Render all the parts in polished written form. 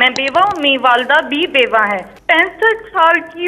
मैं बेवा हूँ, मेरी वालदा भी बेवा है। 65 साल की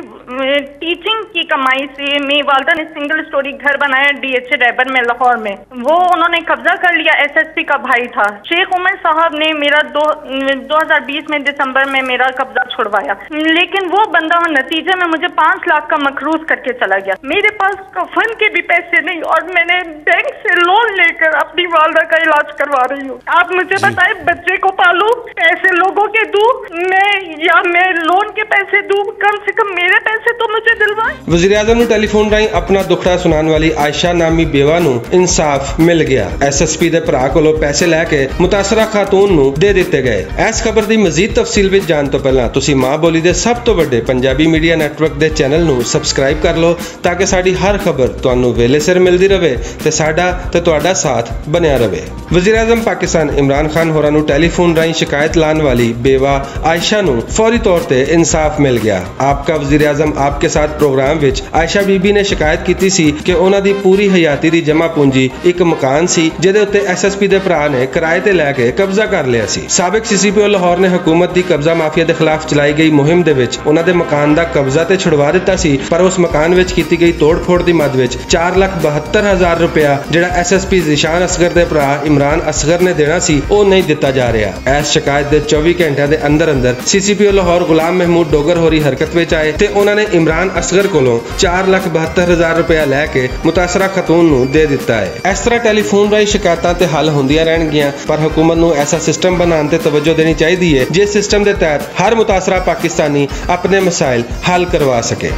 टीचिंग की कमाई से मेरी वालदा ने सिंगल स्टोरी घर बनाया DH रैबर में, लाहौर में। वो उन्होंने कब्जा कर लिया। SSP का भाई था शेख उमर साहब ने मेरा 2020 में दिसंबर में मेरा कब्जा छुड़वाया, लेकिन वो बंदा नतीजे में मुझे 5 लाख का मकरूज करके चला गया। मेरे पास कफन के भी पैसे नहीं और मैंने बैंक से लोन लेकर अपनी वालदा का इलाज करवा रही हूँ। आप मुझे बताएं, बच्चे को पालूं, पैसे लोगों के दूं मैं, या मैं लोन के पैसे दूं? कम से कम मेरे पैसे तो मुझे दिलवाएं। वज़ीर आज़म ने टेलीफोन राही अपना दुखड़ा सुनाने वाली आयशा नामी बेवा नूं इंसाफ मिल गया। SSP दे भरा कोलों पैसे लैके मुतासरा खातून नूं दे दिते गए। इस खबर दी मजीद तफसील विच जाण तो पहला तुसीं मां बोली दे सब तो वड्डे पंजाबी मीडिया नेटवर्क दे चैनल नूं सबसक्राइब कर लो ताकि साडी हर खबर तुहानूं वेले सिर मिलदी रहे ते साडा ते तुहाडा साथ बनिया रहे। वज़ीर आज़म पाकिस्तान इमरान खान होरां नूं टेलीफोन राही शिकायत लाने वाली बेवा आयशा नूं फौरी तौर ते इंसाफ मिल गया। आपका वज़ीर आज़म आपके साथ प्रोग्राम विच आयशा बीबी ने शिकायत की सी कि उन्हां दी पूरी हयाती दी जमा पूंजी एक मकान सी जिहदे उत्ते SSP दे भरा ने किराए ते लैके कब्जा कर लिया सी। साबिक CCPO लाहौर ने हुकूमत दी कब्जा माफिया दे खिलाफ चलाई गई मुहिम दे विच उन्हां दे मकान दा कब्जा ते छुड़वा दिता सी, पर उस मकान विच कीती गई तोड़-फोड़ दी मद विच 4,72,000 रुपया जिहड़ा SSP ज़ीशान असगर दे भरा इमरान असगर ने देना सी ओ नहीं दिता जा रहा। इस शिकायत दे 24 घंटिया दे अंदर अंदर CCPO लाहौर गुलाम महमूद डोगर होरी हरकत विच आए ते उन्होंने इमरान असगर कोलों 4,72,000 रुपया लैके मुतासरा खतून नूं दे दिता है। इस तरह टेलीफोन राही शिकायतां ते हल होंदियां रहणगियां, पर हुकूमत नूं ऐसा सिस्टम बनाने ते तवज्जो देनी चाहिए जिस सिस्टम के तहत हर मुतासरा पाकिस्तानी अपने मसाइल हल करवा सके।